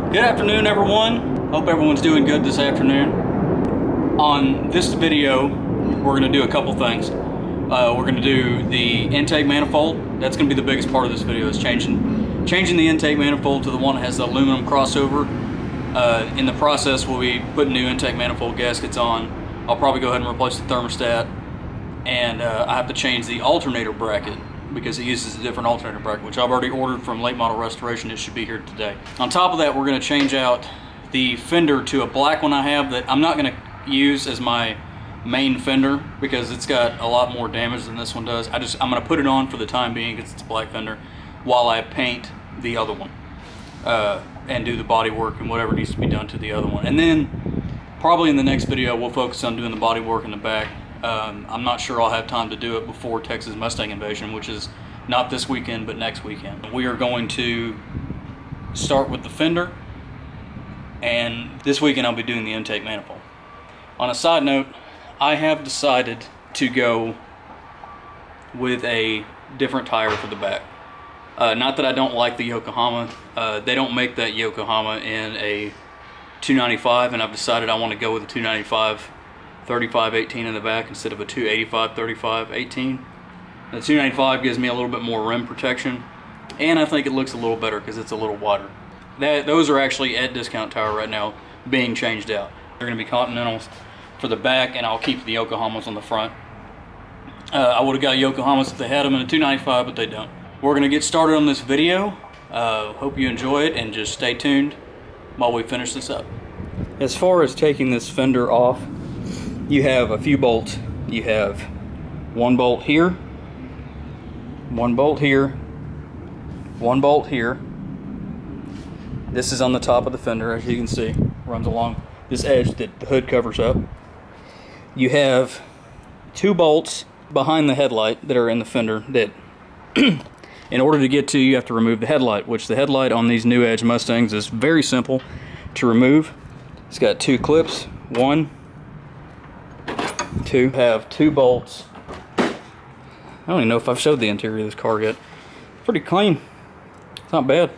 Good afternoon, everyone. Hope everyone's doing good this afternoon. On this video, we're going to do a couple things. We're going to do the intake manifold. That's going to be the biggest part of this video, is changing the intake manifold to the one that has the aluminum crossover. In the process, we'll be putting new intake manifold gaskets on. I'll probably go ahead and replace the thermostat, and I have to change the alternator bracket because it uses a different alternator bracket, which I've already ordered from Late Model Restoration. It should be here today. On top of that, we're going to change out the fender to a black one I have that I'm not going to use as my main fender because it's got a lot more damage than this one does. I'm going to put it on for the time being because it's a black fender while I paint the other one and do the body work and whatever needs to be done to the other one. And then probably in the next video we'll focus on doing the body work in the back. I'm not sure I'll have time to do it before Texas Mustang Invasion, which is not this weekend but next weekend. We are going to start with the fender, and this weekend I'll be doing the intake manifold. On a side note, I have decided to go with a different tire for the back. Not that I don't like the Yokohama. They don't make that Yokohama in a 295, and I've decided I want to go with a 295 35/18 in the back instead of a 285 35/18. The 295 gives me a little bit more rim protection, and I think it looks a little better because it's a little wider. Those are actually at Discount Tire right now being changed out. They're going to be Continentals for the back, and I'll keep the Yokohamas on the front. I would have got Yokohamas if they had them in a 295, but they don't. We're going to get started on this video. Hope you enjoy it, and just stay tuned while we finish this up. As far as taking this fender off, you have a few bolts. You have one bolt here, one bolt here, one bolt here. This is on the top of the fender, as you can see, runs along this edge that the hood covers up. You have two bolts behind the headlight that are in the fender that in order to get to, you have to remove the headlight, which the headlight on these new Edge Mustangs is very simple to remove. It's got two clips, one, two. Have two bolts. I don't even know if I've showed the interior of this car yet. Pretty clean. It's not bad.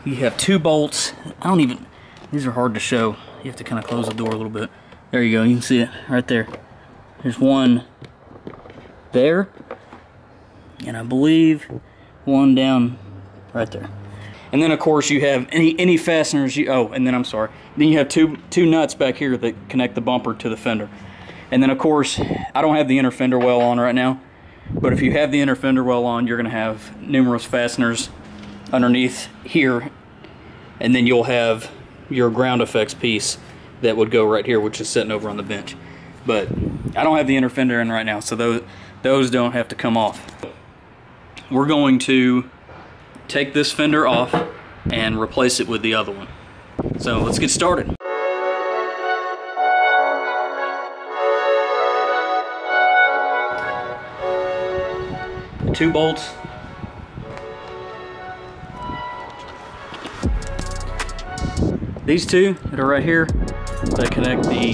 You have two bolts. These are hard to show. You have to kind of close the door a little bit. There you go. You can see it right there. There's one there, and I believe one down right there. And then of course you have any fasteners. And then I'm sorry. Then you have two nuts back here that connect the bumper to the fender. And then of course, I don't have the inner fender well on right now, but if you have the inner fender well on, you're going to have numerous fasteners underneath here, and then you'll have your ground effects piece that would go right here, which is sitting over on the bench. But I don't have the inner fender in right now, so those don't have to come off. We're going to take this fender off and replace it with the other one. So let's get started. The two bolts. These two that are right here that connect the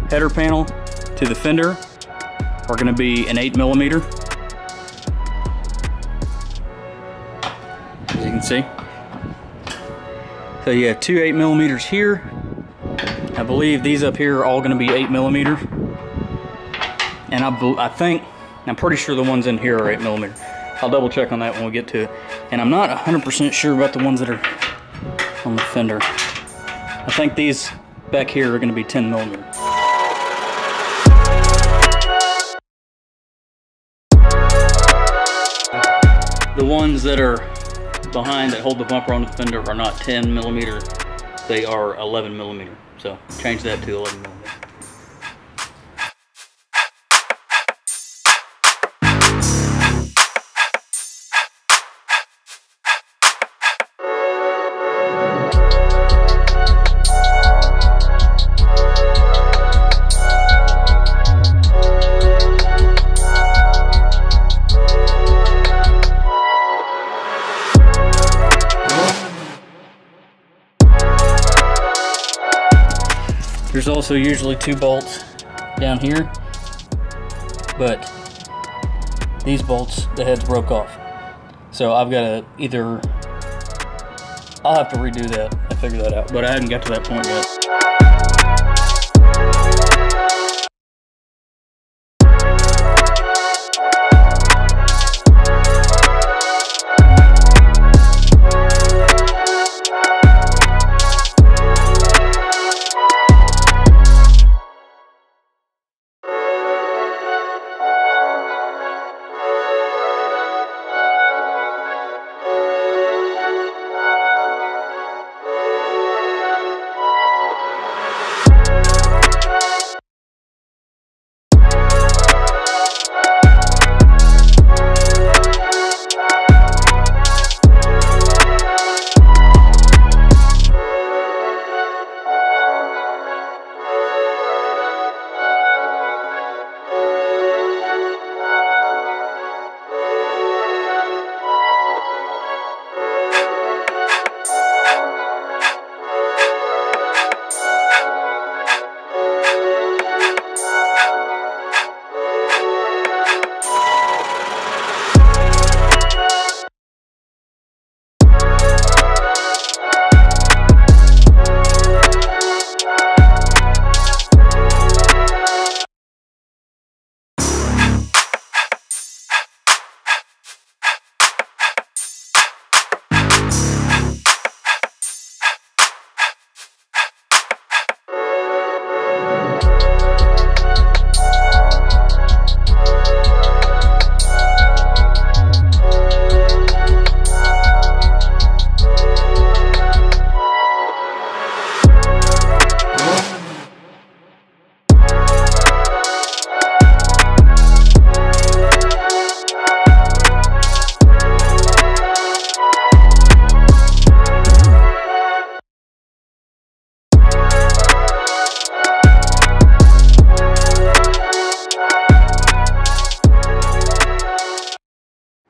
header panel to the fender are going to be an 8mm. As you can see. So you have two 8mm here. I believe these up here are all going to be 8mm. And I'm pretty sure the ones in here are 8mm. I'll double check on that when we get to it. And I'm not 100% sure about the ones that are on the fender. I think these back here are going to be 10mm. The ones that are behind that hold the bumper onto the fender are not 10mm, they are 11mm. So change that to 11mm. There's also usually two bolts down here, but these bolts, the heads broke off. So I've got to either I'll have to redo that and figure that out, but I hadn't got to that point yet.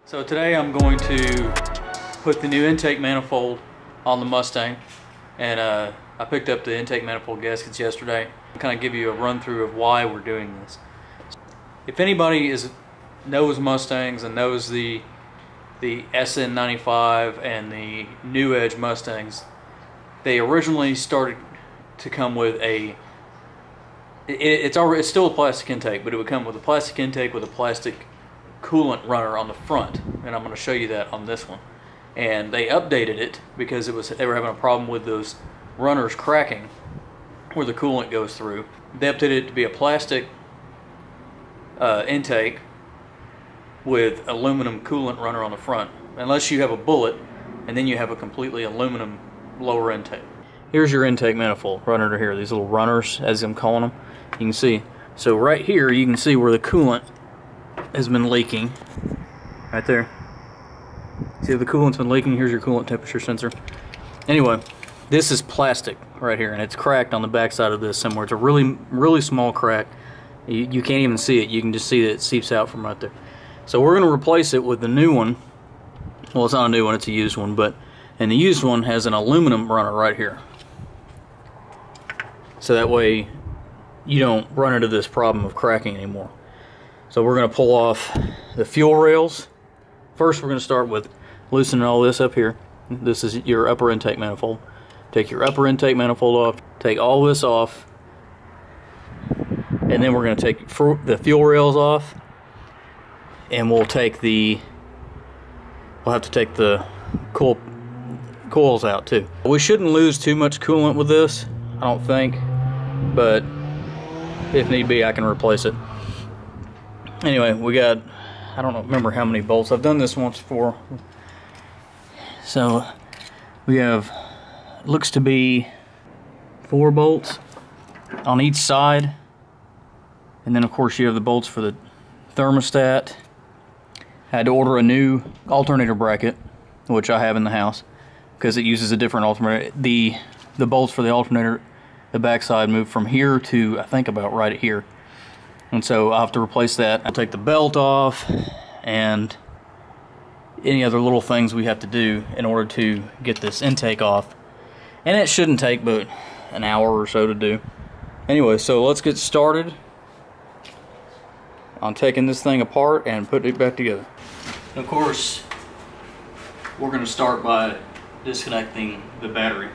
So today I'm going to put the new intake manifold on the Mustang, and I picked up the intake manifold gaskets yesterday. I'll kind of give you a run through of why we're doing this. If anybody knows Mustangs and knows the SN95 and the New Edge Mustangs, they originally started to come with it's still a plastic intake, but it would come with a plastic intake with a plastic coolant runner on the front, and I'm going to show you that on this one. And they updated it because they were having a problem with those runners cracking where the coolant goes through. They updated it to be a plastic intake with aluminum coolant runner on the front, unless you have a bullet, and then you have a completely aluminum lower intake. Here's your intake manifold right under here, these little runners, as I'm calling them. You can see, so right here you can see where the coolant has been leaking, right there. See, the coolant's been leaking. Here's your coolant temperature sensor. Anyway, this is plastic right here, and it's cracked on the back side of this somewhere. It's a really small crack. You can't even see it. You can just see that it seeps out from right there. So we're going to replace it with the new one. Well, it's not a new one, it's a used one, and the used one has an aluminum runner right here. So that way you don't run into this problem of cracking anymore. So we're going to pull off the fuel rails. First we're going to start with loosening all this up here. This is your upper intake manifold. Take your upper intake manifold off, take all this off, and then we're going to take the fuel rails off, and we'll have to take the coils out too. We shouldn't lose too much coolant with this, I don't think, but if need be I can replace it. Anyway, we got, I don't remember how many bolts. I've done this once before. So we have, looks to be 4 bolts on each side, and then of course you have the bolts for the thermostat. I had to order a new alternator bracket, which I have in the house, because it uses a different alternator. The bolts for the alternator, the backside, moved from here to I think about right at here. And so I'll have to replace that. I'll take the belt off and any other little things we have to do in order to get this intake off. And it shouldn't take but an hour or so to do. Anyway, so let's get started on taking this thing apart and putting it back together. Of course, we're going to start by disconnecting the battery.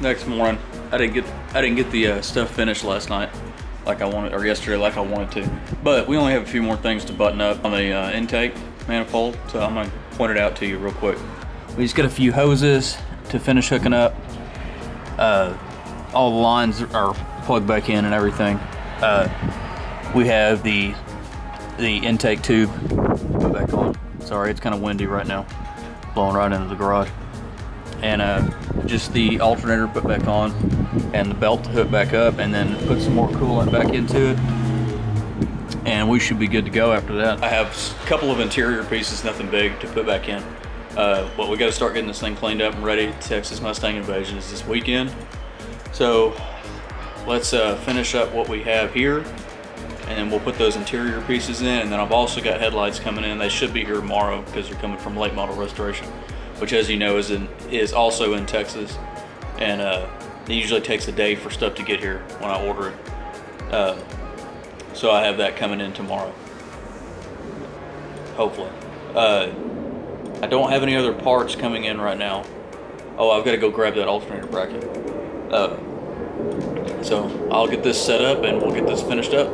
Next morning, I didn't get the stuff finished last night like I wanted, or yesterday like I wanted to. But we only have a few more things to button up on the intake manifold, so I'm gonna point it out to you real quick. We just got a few hoses to finish hooking up. All the lines are plugged back in and everything. We have the intake tube put back on. Sorry, it's kind of windy right now, blowing right into the garage. and just the alternator put back on, and the belt to hook back up, and then put some more coolant back into it, and we should be good to go after that. I have a couple of interior pieces, nothing big, to put back in. But we got to start getting this thing cleaned up and ready. Texas Mustang Invasion is this weekend, so let's finish up what we have here, and then we'll put those interior pieces in. And then I've also got headlights coming in. They should be here tomorrow because they're coming from Late Model Restoration, which, as you know, is also in Texas, and it usually takes a day for stuff to get here when I order it. So I have that coming in tomorrow, hopefully. I don't have any other parts coming in right now. Oh, I've got to go grab that alternator bracket. So I'll get this set up and we'll get this finished up.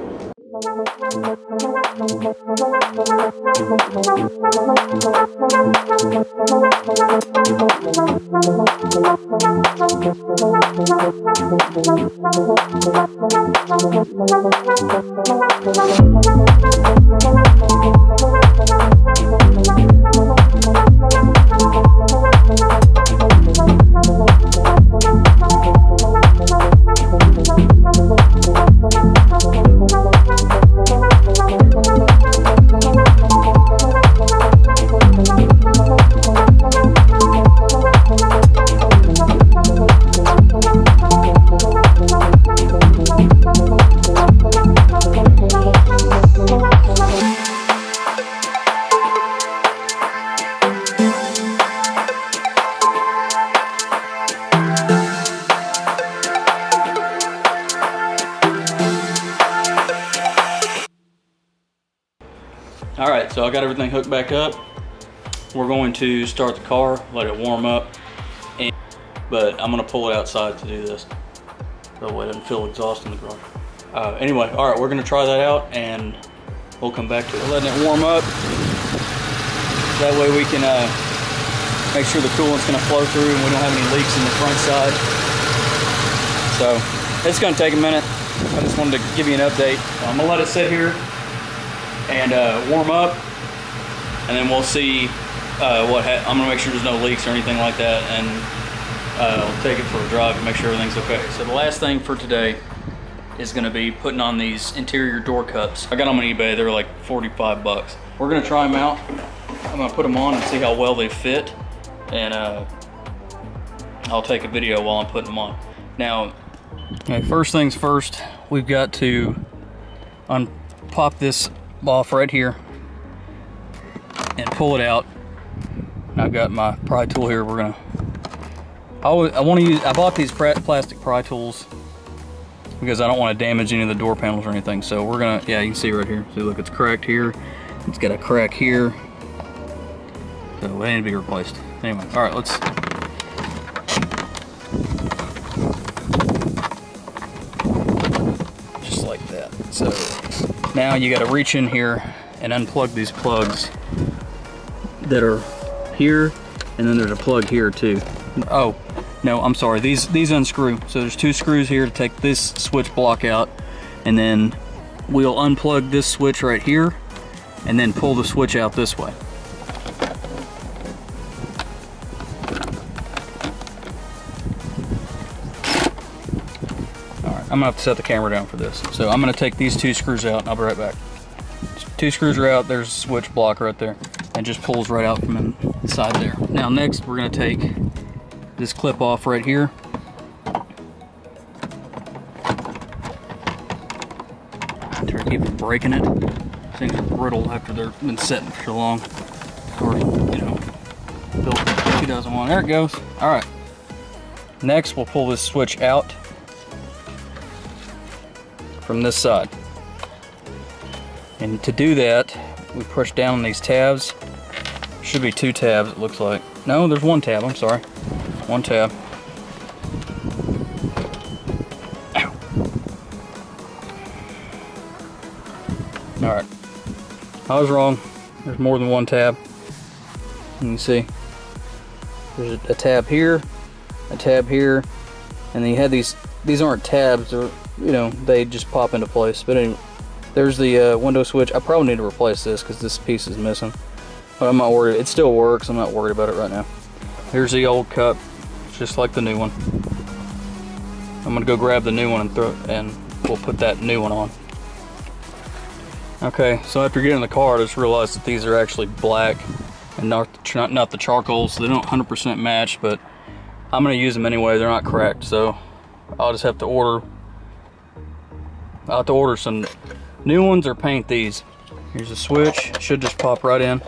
Alright, so I got everything hooked back up. We're going to start the car, let it warm up, but I'm going to pull it outside to do this. That way it doesn't feel exhaust in the garage. Anyway, alright, we're going to try that out and we'll come back to it. We're letting it warm up. That way we can make sure the coolant's going to flow through and we don't have any leaks in the front side. So, it's going to take a minute. I just wanted to give you an update. I'm going to let it sit here and warm up, and then we'll see I'm gonna make sure there's no leaks or anything like that, and I'll take it for a drive to make sure everything's okay. So the last thing for today is gonna be putting on these interior door cups. I got them on eBay, they're like 45 bucks. We're gonna try them out. I'm gonna put them on and see how well they fit, and I'll take a video while I'm putting them on. Now, okay, first things first, we've got to pop this off right here and pull it out. I've got my pry tool here. We're gonna I bought these plastic pry tools because I don't want to damage any of the door panels or anything. So we're gonna, yeah, you can see right here. See, look, it's cracked here, it's got a crack here, so they need to be replaced. Anyway, all right, let's just like that. So now you got to reach in here and unplug these plugs that are here, and then there's a plug here too. Oh, no, I'm sorry, these unscrew. So there's two screws here to take this switch block out, and then we'll unplug this switch right here and then pull the switch out this way. I'm gonna have to set the camera down for this. So I'm gonna take these two screws out and I'll be right back. Two screws are out, there's a switch block right there. And just pulls right out from inside there. Now next we're gonna take this clip off right here. Try to keep from breaking it. Things are brittle after they've been sitting for so long. Or, you know, built in 2001. There it goes. All right. Next we'll pull this switch out from this side, and to do that we push down on these tabs. Should be two tabs, it looks like. No, there's one tab, I'm sorry, one tab. Ow. All right, I was wrong, there's more than one tab. You can see there's a tab here, a tab here, and then you have these aren't tabs, they're, you know, they just pop into place. But anyway, there's the window switch. I probably need to replace this because this piece is missing, but I'm not worried. It still works. I'm not worried about it right now. Here's the old cup. just like the new one. I'm gonna go grab the new one and we'll put that new one on. Okay, so after getting in the car, I just realized that these are actually black and not the charcoal, so they don't 100% match, but I'm gonna use them anyway. They're not cracked, so I'll just have to order. I'll have to order some new ones or paint these. Here's a switch, should just pop right in.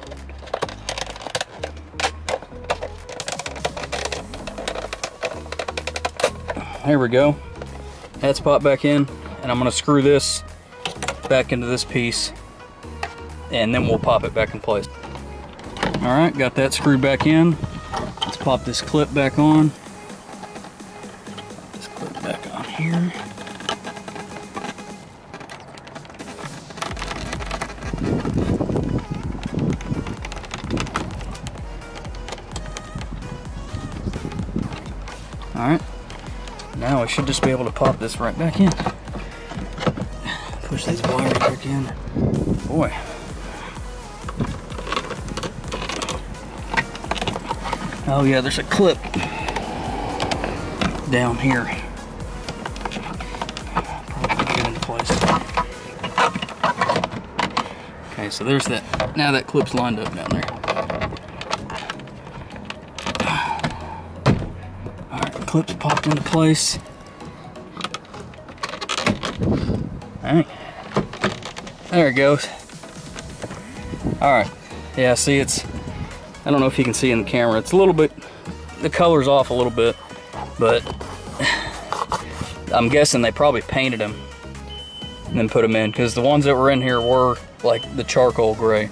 There we go. That's popped back in, and I'm gonna screw this back into this piece, and then we'll pop it back in place. All right, got that screwed back in. Let's pop this clip back on. Pop this clip back on here. All right. Now I should just be able to pop this right back in. Push these wires back in. Boy. Oh yeah, there's a clip down here. Probably get into place. Okay, so there's that. Now that clip's lined up down there. Clips popped into place. Alright. There it goes. Alright. Yeah, see, it's, I don't know if you can see in the camera, it's a little bit, the color's off a little bit, but I'm guessing they probably painted them and then put them in, because the ones that were in here were like the charcoal gray.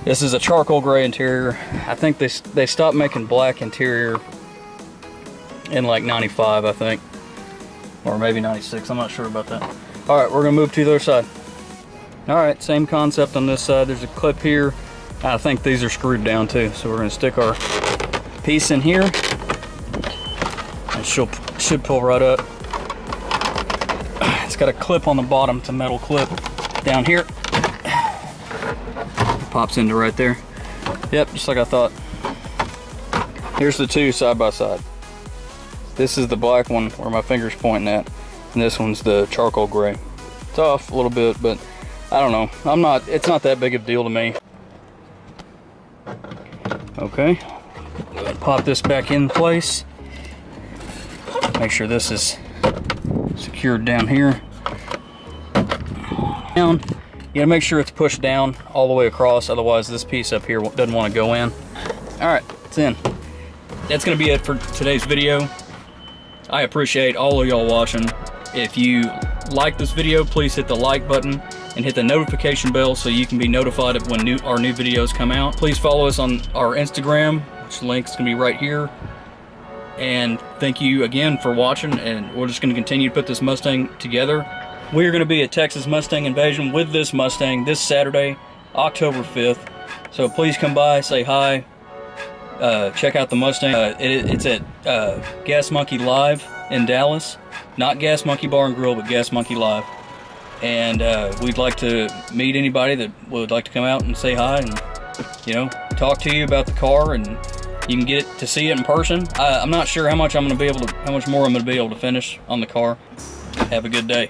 This is a charcoal gray interior. I think they stopped making black interior in like 95, I think, or maybe 96, I'm not sure about that. All right, we're gonna move to the other side. All right, same concept on this side. There's a clip here. I think these are screwed down too, so we're gonna stick our piece in here, and should pull right up. It's got a clip on the bottom, it's a metal clip down here. Pops into right there. Yep, just like I thought. Here's the two side by side. This is the black one where my finger's pointing at, and this one's the charcoal gray. It's off a little bit, but I don't know. It's not that big of a deal to me. Okay, pop this back in place. Make sure this is secured down here. Down. You gotta make sure it's pushed down all the way across, otherwise this piece up here doesn't want to go in. All right, it's in. That's gonna be it for today's video. I appreciate all of y'all watching. If you like this video, please hit the like button and hit the notification bell so you can be notified of when our new videos come out. Please follow us on our Instagram, which the link's gonna be right here. And thank you again for watching, and we're just gonna continue to put this Mustang together. We are gonna be at Texas Mustang Invasion with this Mustang this Saturday, October 5th. So please come by, say hi. Check out the Mustang. It's at Gas Monkey Live in Dallas. Not Gas Monkey Bar and Grill, but Gas Monkey Live. And we'd like to meet anybody that would like to come out and say hi and, you know, talk to you about the car, and you can get to see it in person. I'm not sure how much more I'm going to be able to finish on the car. Have a good day.